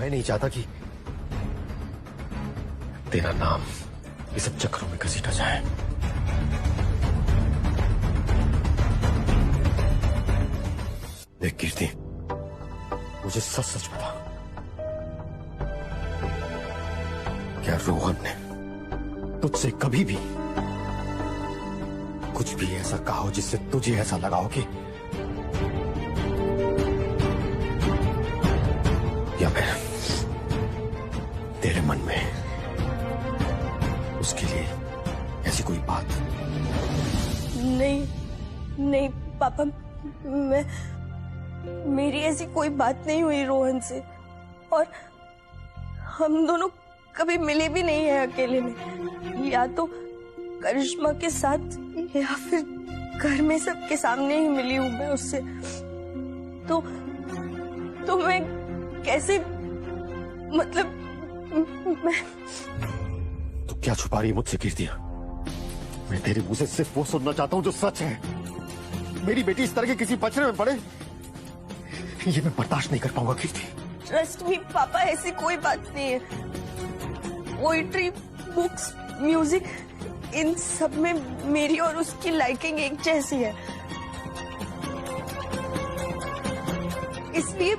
मैं नहीं चाहता कि तेरा नाम ये सब चक्रों में घसीटा जाए। देख कीर्ति, मुझे सच सच बता, क्या रोहन ने तुझसे कभी भी कुछ भी ऐसा कहा हो जिससे तुझे ऐसा लगा हो कि या फिर तेरे मन में उसके लिए ऐसी कोई बात? नहीं नहीं पापा, मेरी ऐसी कोई बात नहीं हुई रोहन से, और हम दोनों कभी मिले भी नहीं है अकेले में। या तो करिश्मा के साथ या फिर घर में सबके सामने ही मिली हूं मैं उससे। तो मैं कैसे, मतलब मैं... तो क्या छुपा रही है मुझसे कीर्ति? मैं तेरे मुंह से सिर्फ वो सुनना चाहता हूं जो सच है। मेरी बेटी इस तरह के किसी पचड़े में पड़े, ये मैं बर्दाश्त नहीं कर पाऊंगा कीर्ति। ट्रस्ट मी पापा, ऐसी कोई बात नहीं है। पोइट्री, बुक्स, म्यूजिक, इन सब में मेरी और उसकी लाइकिंग एक जैसी है, इसलिए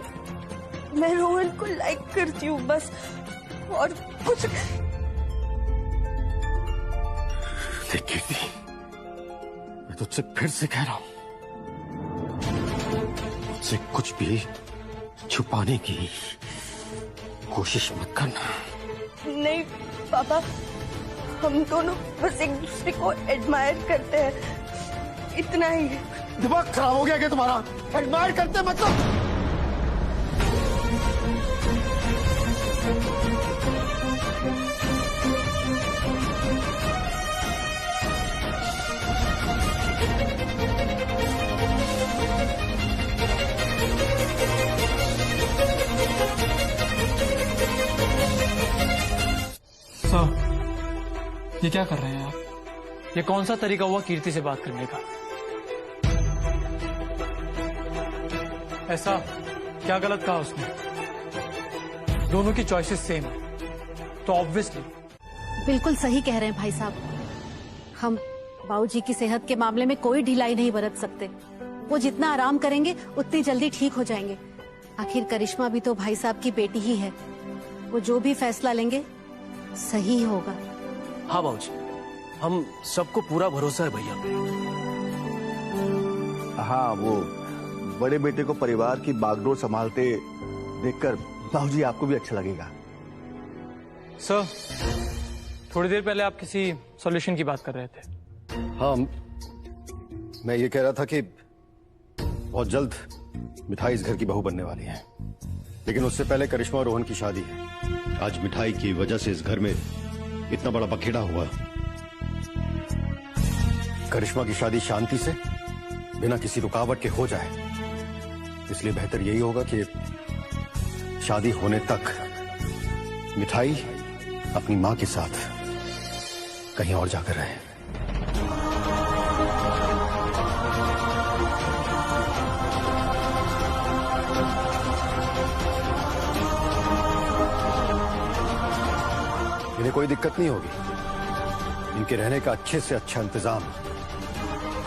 मैं रोहन को लाइक करती हूँ बस, और कुछ। देख कीर्ति, मैं तुझसे फिर से कह रहा हूं, मुझसे कुछ भी छुपाने की कोशिश मत करना। नहीं पापा, हम दोनों बस एक दूसरे को एडमायर करते हैं, इतना ही। दिमाग खराब हो गया क्या तुम्हारा? एडमायर करते मतलब? ये क्या कर रहे हैं आप? ये कौन सा तरीका हुआ कीर्ति से बात करने का? ऐसा क्या गलत कहा उसने? दोनों की चॉइसेस सेम है, तो ऑब्वियसली। बिल्कुल सही कह रहे हैं भाई साहब। हम बाबूजी की सेहत के मामले में कोई ढिलाई नहीं बरत सकते। वो जितना आराम करेंगे उतनी जल्दी ठीक हो जाएंगे। आखिर करिश्मा भी तो भाई साहब की बेटी ही है। वो जो भी फैसला लेंगे सही होगा। हाँ बाबूजी, हम सबको पूरा भरोसा है भैया। हाँ, वो बड़े बेटे को परिवार की बागडोर संभालते देखकर बाबूजी आपको भी अच्छा लगेगा। सर, थोड़ी देर पहले आप किसी सॉल्यूशन की बात कर रहे थे। हाँ, मैं ये कह रहा था कि बहुत जल्द मिठाई इस घर की बहू बनने वाली है, लेकिन उससे पहले करिश्मा और रोहन की शादी है। आज मिठाई की वजह से इस घर में इतना बड़ा बखेड़ा हुआ। करिश्मा की शादी शांति से बिना किसी रुकावट के हो जाए, इसलिए बेहतर यही होगा कि शादी होने तक मिठाई अपनी मां के साथ कहीं और जाकर रहे। इन्हें कोई दिक्कत नहीं होगी। इनके रहने का अच्छे से अच्छा इंतजाम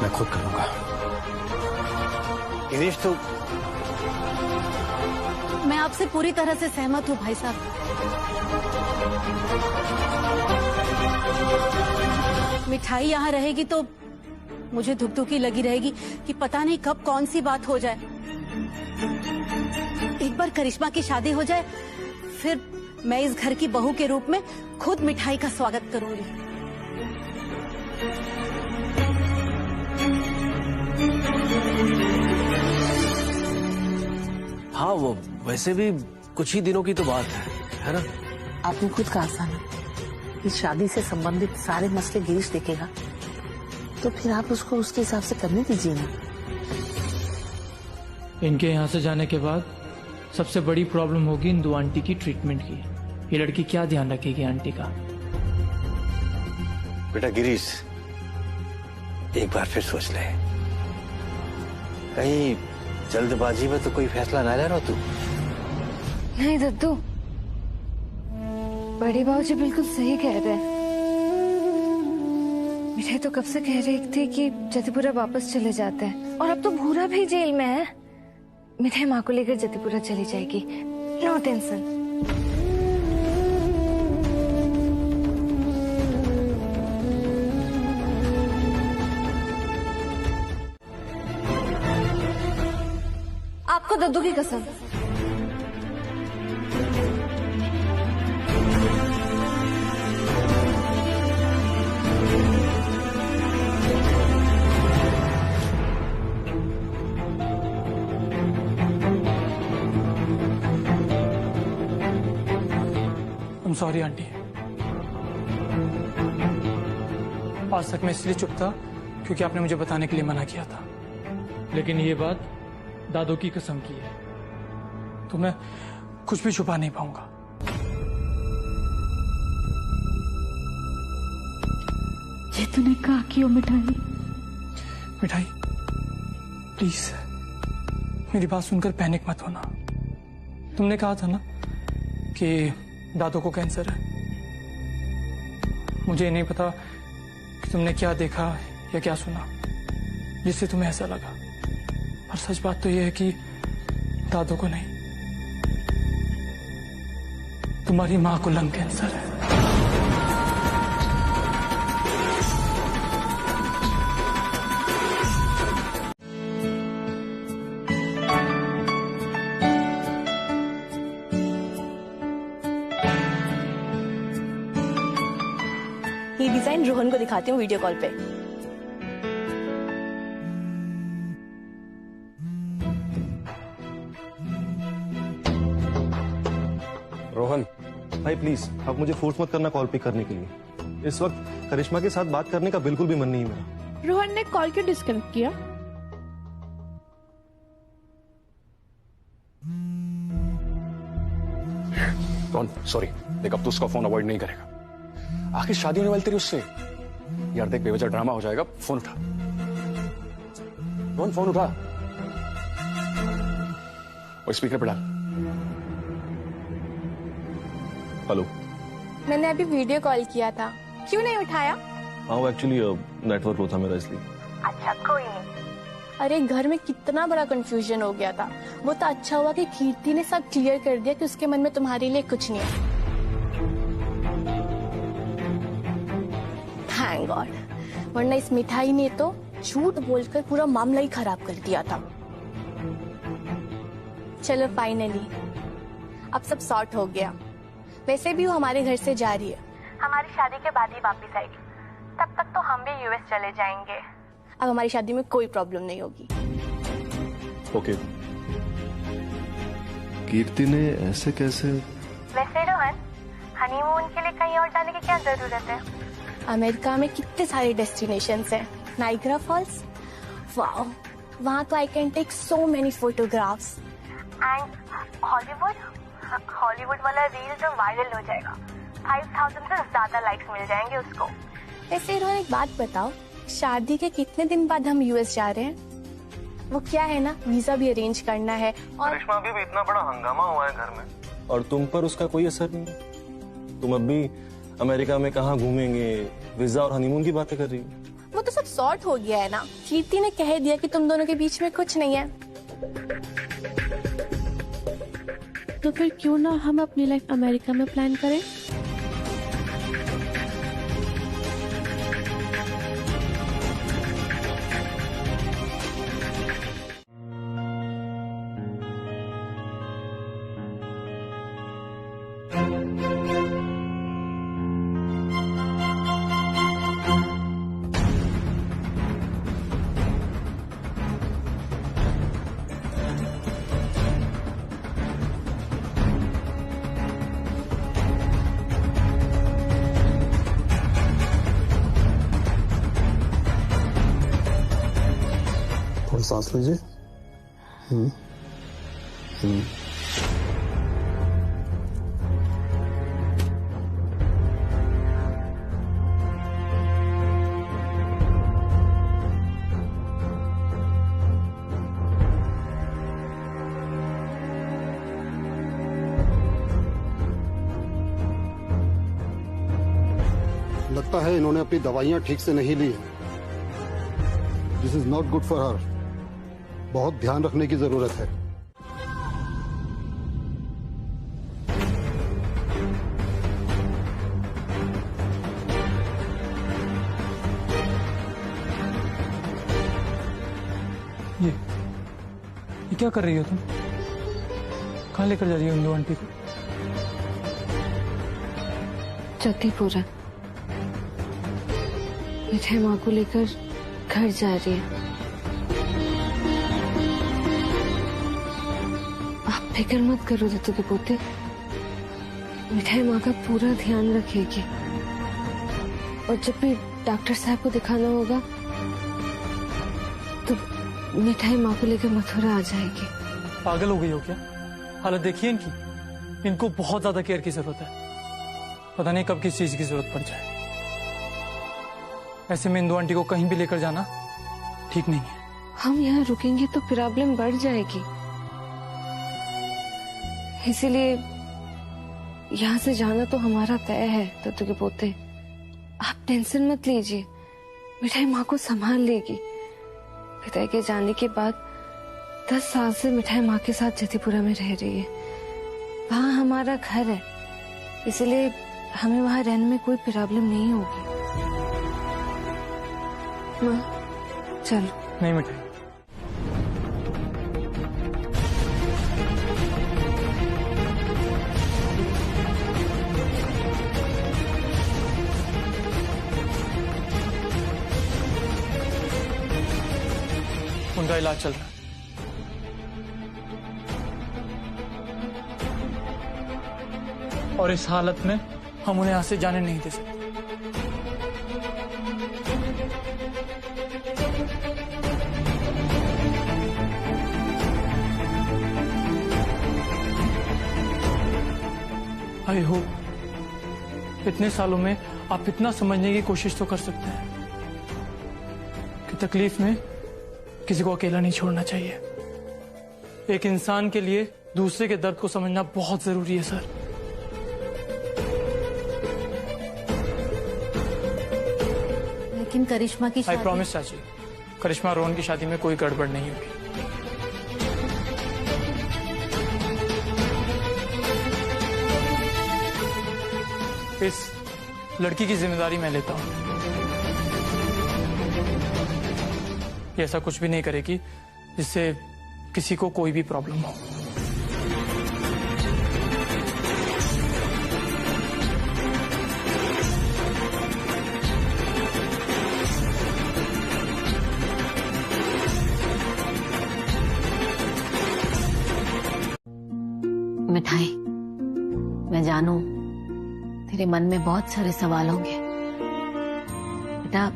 मैं खुद करूंगा। गिरीश, तो मैं आपसे पूरी तरह से सहमत हूँ भाई साहब। मिठाई यहाँ रहेगी तो मुझे धुकधुकी लगी रहेगी कि पता नहीं कब कौन सी बात हो जाए। एक बार करिश्मा की शादी हो जाए, फिर मैं इस घर की बहू के रूप में खुद मिठाई का स्वागत करूंगी। हाँ, वो वैसे भी कुछ ही दिनों की तो बात है ना? आपने खुद कहा था ना, इस शादी से संबंधित सारे मसले गिरीश देखेगा, तो फिर आप उसको उसके हिसाब से करने दीजिए ना। इनके यहाँ से जाने के बाद सबसे बड़ी प्रॉब्लम होगी इन दो आंटी की ट्रीटमेंट की। ये लड़की क्या ध्यान रखेगी आंटी का? बेटा गिरीश, एक बार फिर सोच ले। कहीं जल्दबाजी में तो कोई फैसला ना ले रहा तू? नहीं दद्दू, बड़े बाबूजी बिल्कुल सही कह रहे हैं। मिठाई तो कब से कह रही थी कि जतिपुरा वापस चले जाते हैं, और अब तो भूरा भी जेल में है। मिठाई माँ को लेकर जतिपुरा चली जाएगी, नो टेंशन। आपको दद्दू की कसम। I'm sorry aunty. आज तक मैं इसलिए चुप था क्योंकि आपने मुझे बताने के लिए मना किया था, लेकिन ये बात दादू की कसम की है तो मैं कुछ भी छुपा नहीं पाऊंगा। ये तूने कहा क्यों मिठाई? मिठाई प्लीज मेरी बात सुनकर पैनिक मत होना। तुमने कहा था ना कि दादू को कैंसर है। मुझे नहीं पता कि तुमने क्या देखा या क्या सुना जिससे तुम्हें ऐसा लगा, पर सच बात तो यह है कि दादू को नहीं, तुम्हारी मां को लंग कैंसर है। ये डिजाइन रोहन को दिखाती हूँ वीडियो कॉल पे। रोहन भाई प्लीज आप मुझे फोर्स मत करना कॉल पिक करने के लिए। इस वक्त करिश्मा के साथ बात करने का बिल्कुल भी मन नहीं है मेरा। रोहन ने कॉल क्यों डिस्कनेक्ट किया? रोहन सॉरी, देख अब तो उसका फोन अवॉइड नहीं करेगा। आखिर शादी होने वाली तेरी उससे। यार देख बेवजह ड्रामा हो जाएगा, फोन उठा। रोहन फोन उठा और स्पीकर पे डाल। हेलो, मैंने अभी वीडियो कॉल किया था, क्यों नहीं उठाया? हाँ एक्चुअली नेटवर्क लो था मेरा इसलिए। अच्छा कोई नहीं। अरे घर में कितना बड़ा कंफ्यूजन हो गया था। वो तो अच्छा हुआ कि कीर्ति ने सब क्लियर कर दिया कि उसके मन में तुम्हारे लिए कुछ नहीं है। थैंक गॉड, वरना इस मिठाई ने तो झूठ बोलकर पूरा मामला ही खराब कर दिया था। चलो फाइनली अब सब सॉर्ट हो गया। वैसे भी वो हमारे घर से जा रही है, हमारी शादी के बाद ही वापस आएगी। तब तक तो हम भी यूएस चले जाएंगे। अब हमारी शादी में कोई प्रॉब्लम नहीं होगी। ओके। कीर्ति ने ऐसे कैसे? वैसे रोहन, हनीमून के लिए कहीं और जाने की क्या जरूरत है? अमेरिका में कितने सारे डेस्टिनेशंस हैं। नाइग्रा फॉल्स, वाओ, वहाँ तो I can take so many photographs. And Hollywood वाला रील तो वायरल हो जाएगा। 5000 से ज्यादा लाइक्स मिल जाएंगे उसको। वैसे रोहन एक बात बताओ, शादी के कितने दिन बाद हम यूएस जा रहे हैं? वो क्या है ना, वीजा भी अरेंज करना है। और करिश्मा अभी भी इतना बड़ा हंगामा हुआ है घर में, और तुम पर उसका कोई असर नहीं। तुम अब भी अमेरिका में कहाँ घूमेंगे, वीजा और हनीमून की बातें कर रही हो। वो तो सब सॉर्ट हो गया है ना। कीर्ति ने कह दिया कि तुम दोनों के बीच में कुछ नहीं है। तो फिर क्यों ना हम अपनी लाइफ अमेरिका में प्लान करें? सांस लीजिए। लगता है इन्होंने अपनी दवाइयां ठीक से नहीं ली। This is not good for her. बहुत ध्यान रखने की जरूरत है। ये क्या कर रही हो तुम? कहाँ लेकर जा रही हो इंदु आंटी को? जतीपुरा मिठाई माँ को लेकर घर जा रही है। आप फिक्र मत करो दत्तू के पोते, मिठाई माँ का पूरा ध्यान रखेगी और जब भी डॉक्टर साहब को दिखाना होगा तो मिठाई माँ को लेकर मथुरा आ जाएगी। पागल हो गई हो क्या? हालत देखिए इनकी। इनको बहुत ज्यादा केयर की जरूरत है। पता नहीं कब किस चीज की जरूरत पड़ जाए। ऐसे में इंदु आंटी को कहीं भी लेकर जाना ठीक नहीं है। हम यहाँ रुकेंगे तो प्रॉब्लम बढ़ जाएगी, इसीलिए यहाँ से जाना तो हमारा तय है। दत्तू के पोते, आप टेंशन मत लीजिए, मिठाई माँ को संभाल लेगी। पिता के जाने के बाद 10 साल से मिठाई माँ के साथ जतीपुरा में रह रही है। वहाँ हमारा घर है, इसलिए हमें वहाँ रहने में कोई प्रॉब्लम नहीं होगी। माँ चलो। नहीं मिठाई, उनका इलाज चल रहा है। और इस हालत में हम उन्हें यहां से जाने नहीं दे सकते। आई होप इतने सालों में आप इतना समझने की कोशिश तो कर सकते हैं कि तकलीफ में किसी को अकेला नहीं छोड़ना चाहिए। एक इंसान के लिए दूसरे के दर्द को समझना बहुत जरूरी है सर। लेकिन करिश्मा की आई शादी... प्रॉमिस चाची, करिश्मा रोहन की शादी में कोई गड़बड़ नहीं होगी। इस लड़की की जिम्मेदारी मैं लेता हूं। ये ऐसा कुछ भी नहीं करेगी जिससे किसी को कोई भी प्रॉब्लम हो। मिठाई, मैं जानू तेरे मन में बहुत सारे सवाल होंगे। बेटा,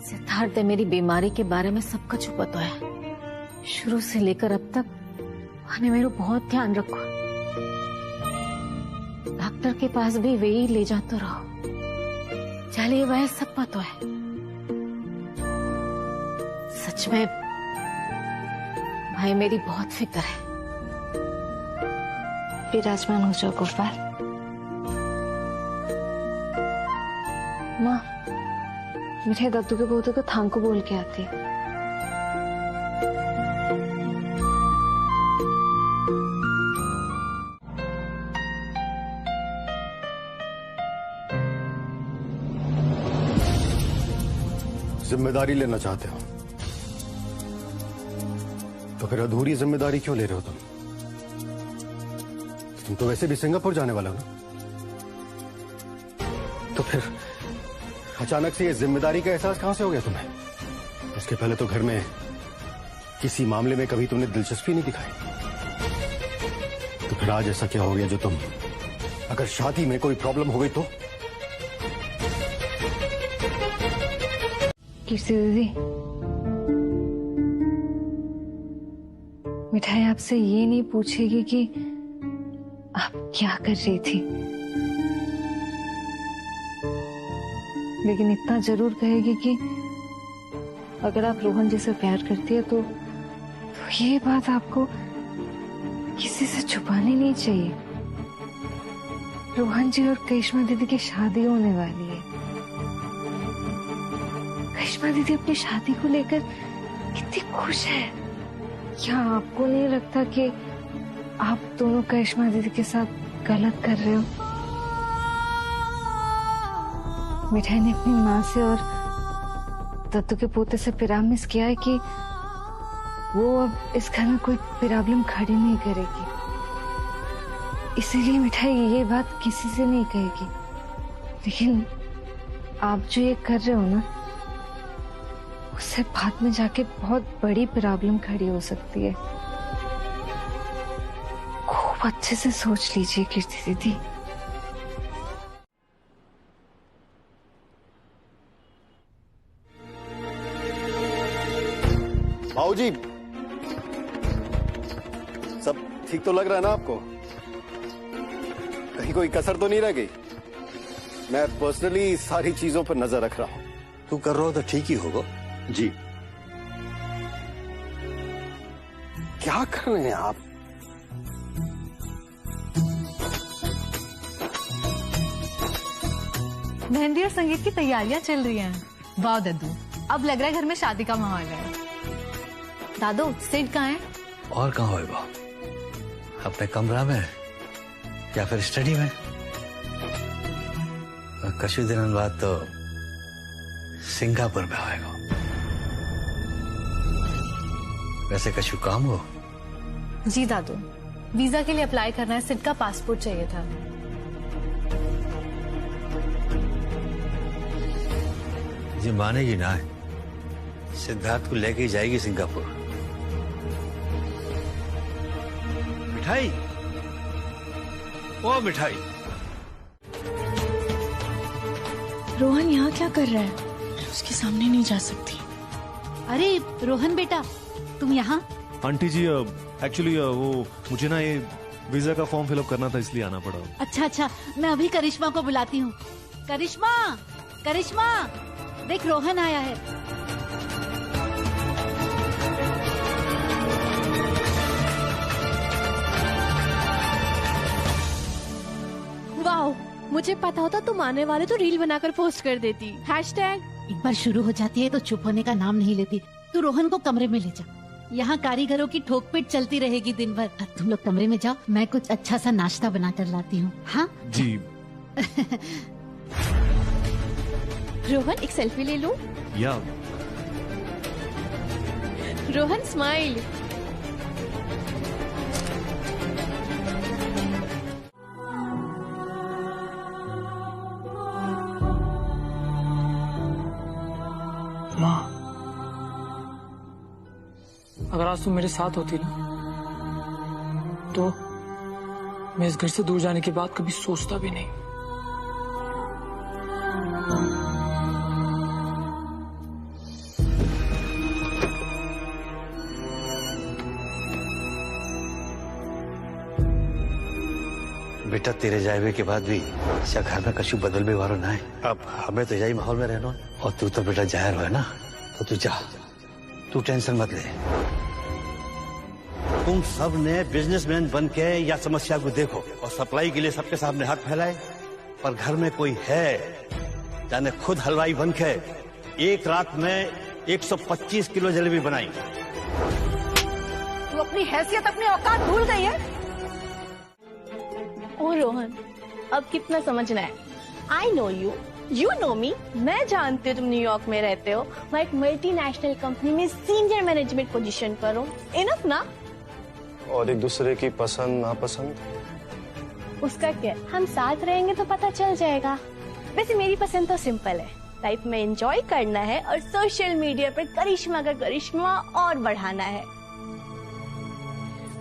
सिद्धार्थ ने मेरी बीमारी के बारे में सब कुछ पता है। शुरू से लेकर अब तक मैंने मेरा बहुत ध्यान रखा। डॉक्टर के पास भी वे ही ले जाते रहो। चलिए, वह सब पता है। सच में भाई मेरी बहुत फिक्र है। विराजमान हो जाओ गोपाल। माँ, मिठाई दत्तू के पोते को थांकू बोल के आती है। जिम्मेदारी लेना चाहते हो तो फिर अधूरी जिम्मेदारी क्यों ले रहे हो तुम? तुम तो वैसे भी सिंगापुर जाने वाला हो ना, तो फिर अचानक से ये जिम्मेदारी का एहसास कहां से हो गया तुम्हें? उसके पहले तो घर में किसी मामले में कभी तुमने दिलचस्पी नहीं दिखाई, तो फिर आज ऐसा क्या हो गया जो तुम, अगर शादी में कोई प्रॉब्लम हो गई तो? कीर्ति दीदी, मिठाई आपसे ये नहीं पूछेगी कि आप क्या कर रही थी, लेकिन इतना जरूर कहेगी कि अगर आप रोहन जी से प्यार करती है तो ये बात आपको किसी से छुपानी नहीं चाहिए। रोहन जी और करिश्मा दीदी की शादी होने वाली है। करिश्मा दीदी अपनी शादी को लेकर कितनी खुश है। क्या आपको नहीं लगता कि आप दोनों करिश्मा दीदी के साथ गलत कर रहे हो? मिठाई ने अपनी माँ से और दत्तू के पोते से प्रॉमिस किया है कि वो अब इस घर में कोई प्रॉब्लम खड़ी नहीं करेगी, इसीलिए मिठाई ये बात किसी से नहीं कहेगी। लेकिन आप जो ये कर रहे हो ना, उससे बाद में जाके बहुत बड़ी प्रॉब्लम खड़ी हो सकती है। खूब अच्छे से सोच लीजिए कीर्ति दीदी। बाबूजी, सब ठीक तो लग रहा है ना आपको? कहीं कोई कसर तो नहीं रह गई? मैं पर्सनली सारी चीजों पर नजर रख रहा हूं। तू कर रहा हो तो ठीक ही होगा। जी। क्या कर रहे हैं आप? मेहंदी और संगीत की तैयारियां चल रही हैं। वाह दद्दू, अब लग रहा है घर में शादी का माहौल है। दादू, सेठ कहाँ है? और कहाँ होगा? अपने कमरा में या फिर स्टडी में। कछु दिनों बाद तो सिंगापुर में आएगा। वैसे कछु काम हो? जी दादू, वीजा के लिए अप्लाई करना है, सिर्फ का पासपोर्ट चाहिए था। जी मानेगी ना, सिद्धार्थ को लेके जाएगी सिंगापुर। मिठाई, ओ मिठाई। रोहन यहाँ क्या कर रहा है? उसके सामने नहीं जा सकती। अरे रोहन बेटा, तुम यहाँ? आंटी जी, एक्चुअली वो मुझे ना ये वीजा का फॉर्म फिलअप करना था, इसलिए आना पड़ा। अच्छा अच्छा, मैं अभी करिश्मा को बुलाती हूँ। करिश्मा, करिश्मा, देख रोहन आया है। वाओ, मुझे पता होता तुम आने वाले तो रील बनाकर पोस्ट कर देती। हैशटैग। एक बार शुरू हो जाती है तो चुप होने का नाम नहीं लेती। तू रोहन को कमरे में ले जा, यहाँ कारीगरों की ठोकपीट चलती रहेगी दिन भर। तुम लोग कमरे में जाओ, मैं कुछ अच्छा सा नाश्ता बना कर लाती हूँ। हाँ जी। रोहन, एक सेल्फी ले लूं? या रोहन स्माइल। माँ, अगर आज तुम मेरे साथ होती ना, तो मैं इस घर से दूर जाने की बात कभी सोचता भी नहीं। बेटा, तेरे जाए के बाद भी क्या घर में कछु बदल भी वारो ना है। अब हमें तो यही माहौल में रहना, और तू तो बेटा जाहिर हो है ना, तो तू जा, तू टेंशन मत ले। तुम सब ने बिजनेसमैन बन के या समस्या को देखो और सप्लाई के लिए सबके सामने हाथ फैलाए, पर घर में कोई है जाने खुद हलवाई बन के एक रात में 125 किलो जलेबी बनाई। तू अपनी हैसियत, अपनी औकात भूल गई है। ओ रोहन, अब कितना समझना है? I know you, you know me. मैं जानती हूँ तुम न्यूयॉर्क में रहते हो, मैं एक मल्टीनेशनल कंपनी में सीनियर मैनेजमेंट पोजीशन पर हूँ। इनफ ना? और एक दूसरे की पसंद नापसंद, उसका क्या, हम साथ रहेंगे तो पता चल जाएगा। वैसे मेरी पसंद तो सिंपल है, लाइफ में एंजॉय करना है और सोशल मीडिया पर करिश्मा का करिश्मा और बढ़ाना है।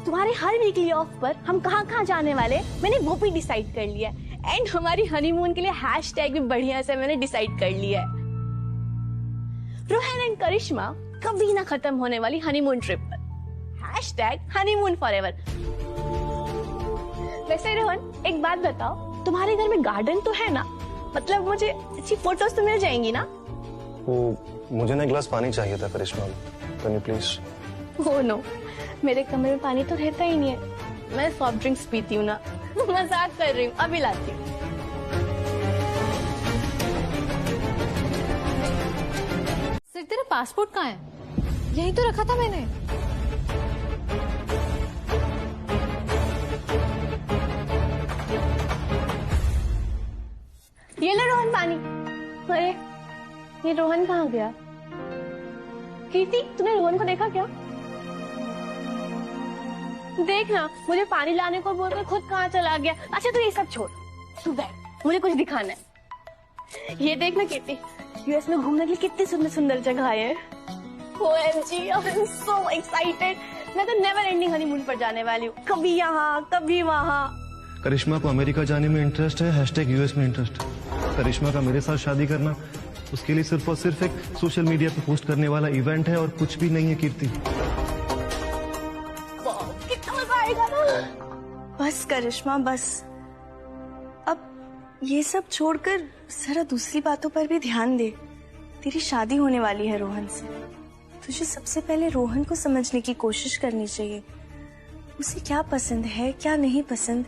तुम्हारे हर वीकली ऑफ पर हम कहाँ जाने वाले मैंने वो भी डिसाइड कर लिया है, एंड हमारी हनीमून के लिए हैशटैग भी बढ़िया से मैंने डिसाइड कर लिया है। रोहन एंड करिश्मा कभी ना खत्म होने वाली हनीमून ट्रिप पर, हैशटैग हनीमून फॉरएवर। वैसे रोहन, एक बात बताओ, तुम्हारे घर में गार्डन तो है ना? मतलब मुझे अच्छी फोटोज तो मिल जाएंगी ना? वो मुझे ना एक गिलास पानी चाहिए था Karishma, can you please? Oh no, मेरे कमरे में पानी तो रहता ही नहीं है, मैं सॉफ्ट ड्रिंक्स पीती हूँ ना। मजाक कर रही हूँ, अभी लाती हूँ। सिर्फ तेरा पासपोर्ट कहाँ है? यही तो रखा था मैंने। ये ले रोहन पानी। अरे ये रोहन कहाँ गया? कीर्ति, तूने रोहन को देखा क्या? देखना, मुझे पानी लाने को बोलकर खुद कहाँ चला गया। अच्छा तू ये सब छोड़, तू बैठ, मुझे कुछ दिखाना है। ये देखना कीर्ति, यूएस में घूमने के लिए कितनी सुंदर सुंदर जगह है। OMG, I'm so excited। मैं तो नेवर एंडिंग हनीमून पर जाने वाली हूँ, कभी यहाँ कभी वहाँ। करिश्मा को अमेरिका जाने में इंटरेस्ट है, #US में इंटरेस्ट है। करिश्मा का मेरे साथ शादी करना उसके लिए सिर्फ और सिर्फ एक सोशल मीडिया पे पोस्ट करने वाला इवेंट है और कुछ भी नहीं है कीर्ति। कितना मजा आएगा ना। बस करिश्मा बस, अब ये सब छोड़कर जरा दूसरी बातों पर भी ध्यान दे। तेरी शादी होने वाली है रोहन से। तुझे सबसे पहले रोहन को समझने की कोशिश करनी चाहिए। उसे क्या पसंद है, क्या नहीं पसंद,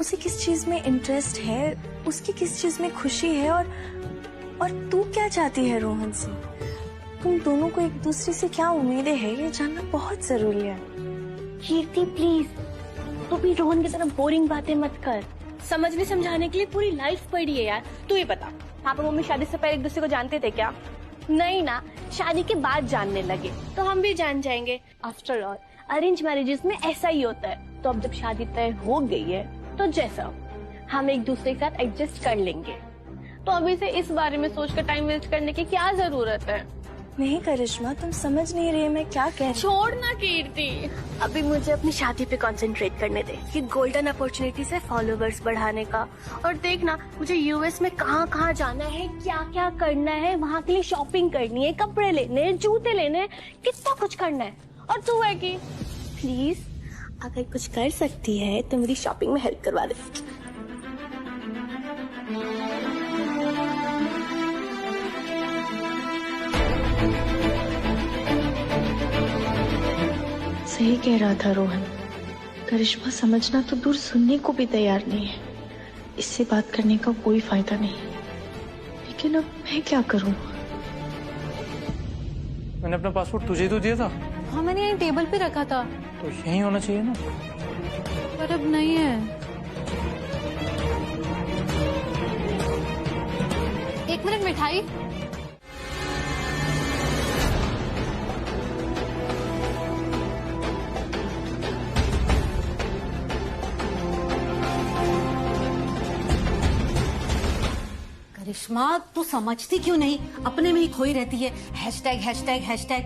उसे किस चीज में इंटरेस्ट है, उसकी किस चीज में खुशी है, और तू क्या चाहती है रोहन से। तुम दोनों को एक दूसरे से क्या उम्मीदें हैं, ये जानना बहुत जरूरी है। कीर्ति प्लीज, तू भी रोहन की तरह बोरिंग बातें मत कर। समझने समझाने के लिए पूरी लाइफ पड़ी है यार। तू ये बता, पापा मम्मी शादी से पहले एक दूसरे को जानते थे क्या? नहीं ना, शादी के बाद जानने लगे, तो हम भी जान जाएंगे। आफ्टर ऑल अरेंज मैरिजेस में ऐसा ही होता है। तो अब जब शादी तय हो गई है तो जैसा हम एक दूसरे के साथ एडजस्ट कर लेंगे। तो अभी से इस बारे में सोचकर टाइम वेस्ट करने की क्या जरूरत है? नहीं करिश्मा, तुम समझ नहीं रही मैं क्या कह रही। छोड़ ना कीर्ति, अभी मुझे अपनी शादी पे कंसंट्रेट करने दे। कि गोल्डन अपॉर्चुनिटी से फॉलोवर्स बढ़ाने का। और देखना, मुझे यूएस में कहाँ कहाँ जाना है, क्या क्या करना है, वहाँ के लिए शॉपिंग करनी है, कपड़े लेने हैं, जूते लेने हैं, कितना कुछ करना है। और तू है कि प्लीज अगर कुछ कर सकती है तो मेरी शॉपिंग में हेल्प करवा दे। सही कह रहा था रोहन, करिश्मा समझना तो दूर सुनने को भी तैयार नहीं है। इससे बात करने का कोई फायदा नहीं। लेकिन अब मैं क्या करूं? मैंने अपना पासपोर्ट तुझे तो दिया था। हाँ मैंने यही टेबल पे रखा था। तो यही होना चाहिए ना। पर अब नहीं है। एक मिनट, मिठाई। करिश्मा, तू समझती क्यों नहीं? अपने में ही खोई रहती है। Hashtag hashtag hashtag.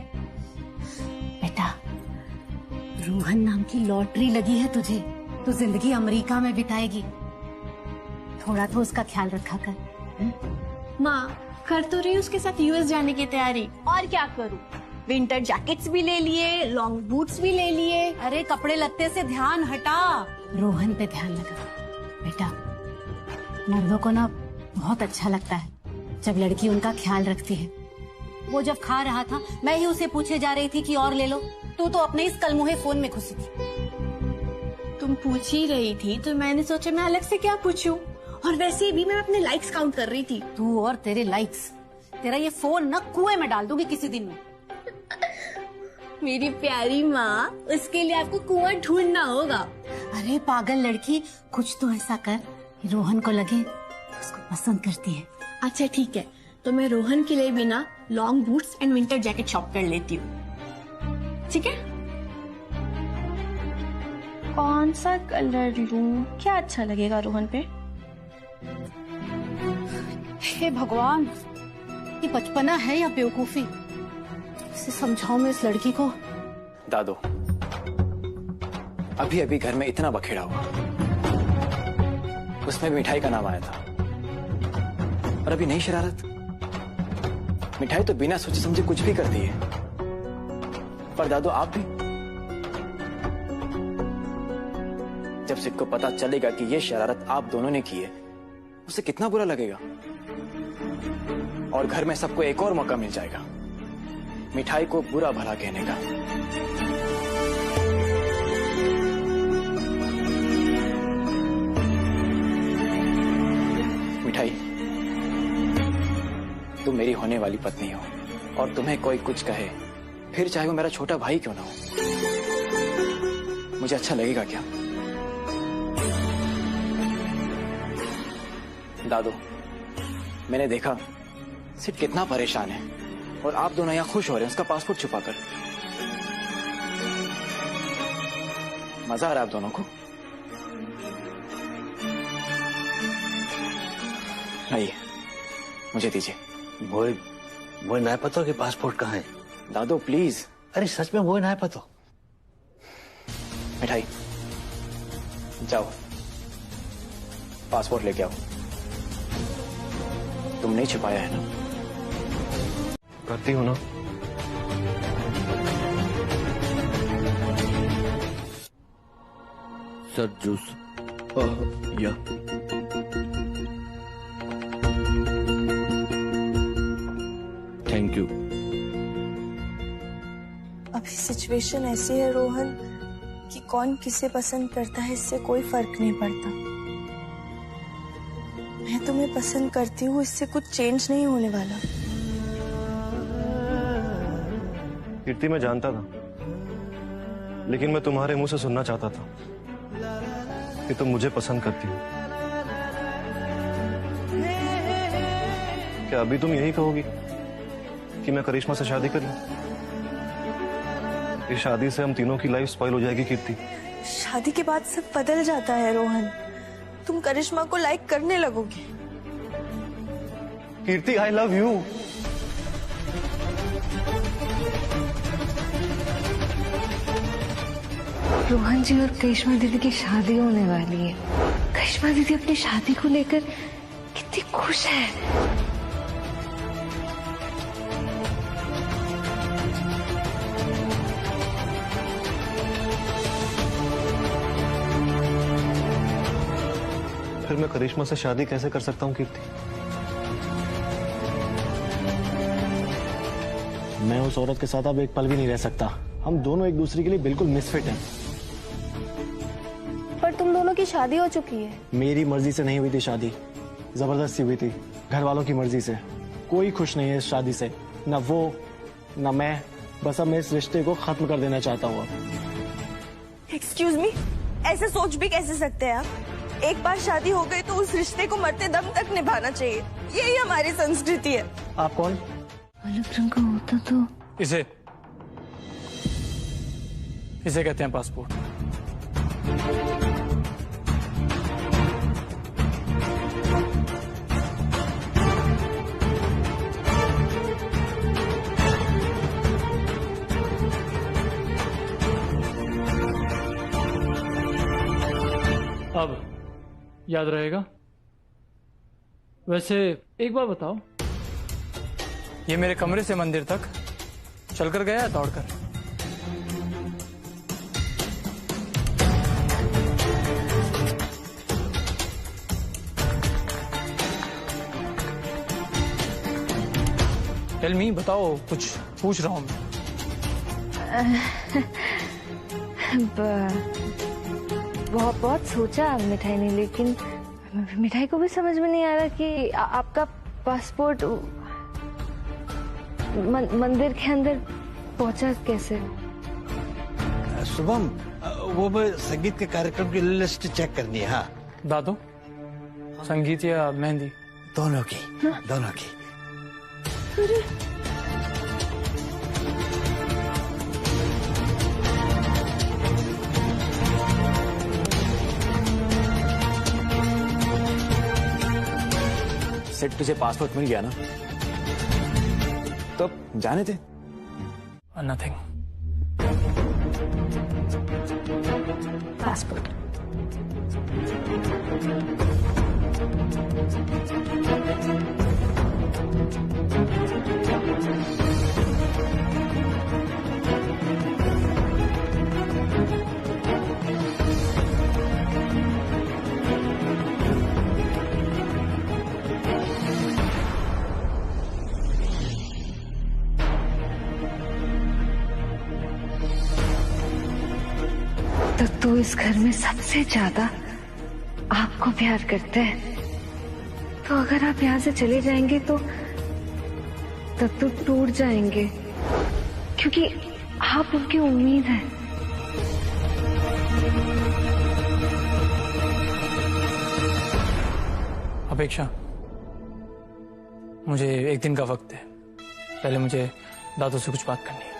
बेटा, रोहन नाम की लॉटरी लगी है तुझे। तू जिंदगी अमेरिका में बिताएगी। थोड़ा तो उसका ख्याल रखा कर। माँ, कर तो रही उसके साथ यूएस जाने की तैयारी। और क्या करूँ? विंटर जैकेट्स भी ले लिए, लॉन्ग बूट्स भी ले लिए। अरे कपड़े लत्ते से ध्यान हटा, रोहन पे ध्यान लगा। बेटा, मर्दों को ना बहुत अच्छा लगता है जब लड़की उनका ख्याल रखती है। वो जब खा रहा था, मैं ही उसे पूछे जा रही थी कि और ले लो। तू तो अपने इस कलमुहे फोन में घुसी थी। तुम पूछ ही रही थी तो मैंने सोचा मैं अलग से क्या पूछूं। और वैसे भी मैं अपने लाइक्स काउंट कर रही थी। तू और तेरे लाइक्स, तेरा ये फोन ना कुएं में डाल दूंगी किसी दिन में। मेरी प्यारी माँ, उसके लिए आपको कुआं ढूंढना होगा। अरे पागल लड़की, कुछ तो ऐसा कर रोहन को लगे उसको पसंद करती है। अच्छा ठीक है, तो मैं रोहन के लिए भी ना long boots and winter jacket shop कर लेती हूँ। ठीक है? कौन सा कलर लूं? क्या अच्छा लगेगा रोहन पे? हे भगवान, ये बचपना है या बेवकूफी? इसे समझाऊं मैं इस लड़की को। दादो, अभी अभी घर में इतना बखेड़ा हुआ, उसमें मिठाई का नाम आया था, और अभी नई शरारत। मिठाई तो बिना सोचे समझे कुछ भी करती है, पर दादो आप भी। जब सिद्ध को पता चलेगा कि ये शरारत आप दोनों ने की है, उसे कितना बुरा लगेगा। और घर में सबको एक और मौका मिल जाएगा मिठाई को बुरा भला कहने का। मिठाई, तुम मेरी होने वाली पत्नी हो, और तुम्हें कोई कुछ कहे, फिर चाहे वो मेरा छोटा भाई क्यों ना हो, मुझे अच्छा लगेगा क्या? दादू, मैंने देखा सिर्फ कितना परेशान है और आप दोनों यहाँ खुश हो रहे हैं उसका पासपोर्ट छुपाकर। मजा आ रहा है आप दोनों को? आइए, मुझे दीजिए। वो नहीं पता कि पासपोर्ट कहाँ है। दादू प्लीज। अरे सच में वो नहीं पता। मिठाई, जाओ पासपोर्ट लेके आओ। तुम नहीं छिपाया है ना? करती हो ना? Sir juice. या थैंक यू। अभी सिचुएशन ऐसी है रोहन कि कौन किसे पसंद करता है इससे कोई फर्क नहीं पड़ता। मैं तुम्हें पसंद करती हूँ, इससे कुछ चेंज नहीं होने वाला। कीर्ति, मैं जानता था, लेकिन मैं तुम्हारे मुंह से सुनना चाहता था कि तुम मुझे पसंद करती हो। क्या अभी तुम यही कहोगी कि मैं करिश्मा से शादी कर लूं? इस शादी से हम तीनों की लाइफ स्पॉइल हो जाएगी कीर्ति। शादी के बाद सब बदल जाता है रोहन। तुम करिश्मा को लाइक करने लगोगे। कीर्ति, आई लव यू। रोहन जी और करिश्मा दीदी की शादी होने वाली है। करिश्मा दीदी अपनी शादी को लेकर कितनी खुश है। फिर मैं करिश्मा से शादी कैसे कर सकता हूँ कीर्ति? मैं उस औरत के साथ अब एक पल भी नहीं रह सकता। हम दोनों एक दूसरे के लिए बिल्कुल मिसफिट हैं। पर तुम दोनों की शादी हो चुकी है। मेरी मर्जी से नहीं हुई थी शादी, जबरदस्ती हुई थी, घर वालों की मर्जी से। कोई खुश नहीं है इस शादी से, न वो न मैं। बस अब मैं इस रिश्ते को खत्म कर देना चाहता हूँ। एक्सक्यूज मी, ऐसे सोच भी कैसे सकते हैं आप? एक बार शादी हो गई तो उस रिश्ते को मरते दम तक निभाना चाहिए, यही हमारी संस्कृति है। आप कौन? अलग रंग का होता तो इसे कहते हैं पासपोर्ट। अब याद रहेगा। वैसे एक बार बताओ, ये मेरे कमरे से मंदिर तक चलकर गया या दौड़कर? टेल मी, बताओ, कुछ पूछ रहा हूं मैं। बहुत सोचा मिठाई ने, लेकिन मिठाई को भी समझ में नहीं आ रहा कि आपका पासपोर्ट मंदिर के अंदर पहुंचा कैसे। शुभम, वो संगीत के कार्यक्रम की लिस्ट चेक करनी है। हाँ दादू, संगीत या मेहंदी? दोनों की। दोनों की। सेठ, तुझे पासपोर्ट मिल गया ना? तो जाने थे। नथिंग। पासपोर्ट। तो इस घर में सबसे ज्यादा आपको प्यार करते हैं, तो अगर आप यहाँ से चले जाएंगे तो तब तो टूट जाएंगे, क्योंकि आप उनकी उम्मीद है। अपेक्षा, मुझे एक दिन का वक्त है। पहले मुझे दादू से कुछ बात करनी है।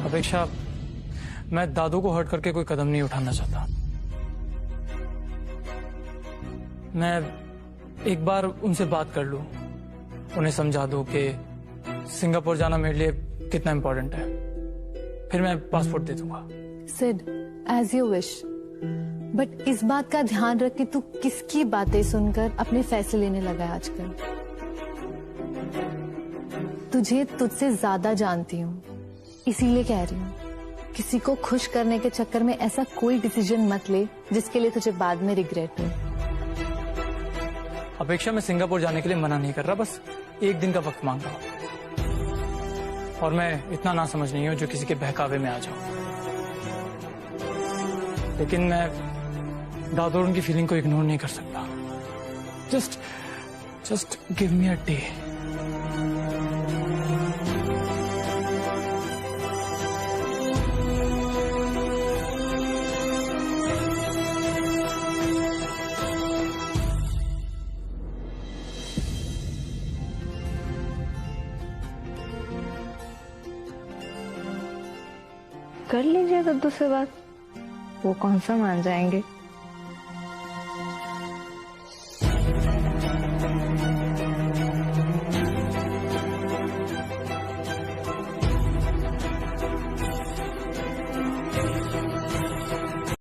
अपेक्षा, मैं दादू को हर्ट करके कोई कदम नहीं उठाना चाहता। मैं एक बार उनसे बात कर लूं, उन्हें समझा दूं कि सिंगापुर जाना मेरे लिए कितना इम्पोर्टेंट है, फिर मैं पासपोर्ट दे दूंगा। Sid, as you wish, but इस बात का ध्यान रख कि तू किसकी बातें सुनकर अपने फैसले लेने लगा है आजकल। तुझे तुझसे ज्यादा जानती हूँ, इसीलिए कह रही हूँ, किसी को खुश करने के चक्कर में ऐसा कोई डिसीजन मत ले जिसके लिए तुझे बाद में रिग्रेट हो। अपेक्षा, मैं सिंगापुर जाने के लिए मना नहीं कर रहा, बस एक दिन का वक्त मांग रहा हूं। और मैं इतना ना समझ नहीं हूं जो किसी के बहकावे में आ जाऊं। लेकिन मैं दादू और उनकी फीलिंग को इग्नोर नहीं कर सकता। Just give me a day. कर लीजिए दद्दू से बात, वो कौन सा मान जाएंगे।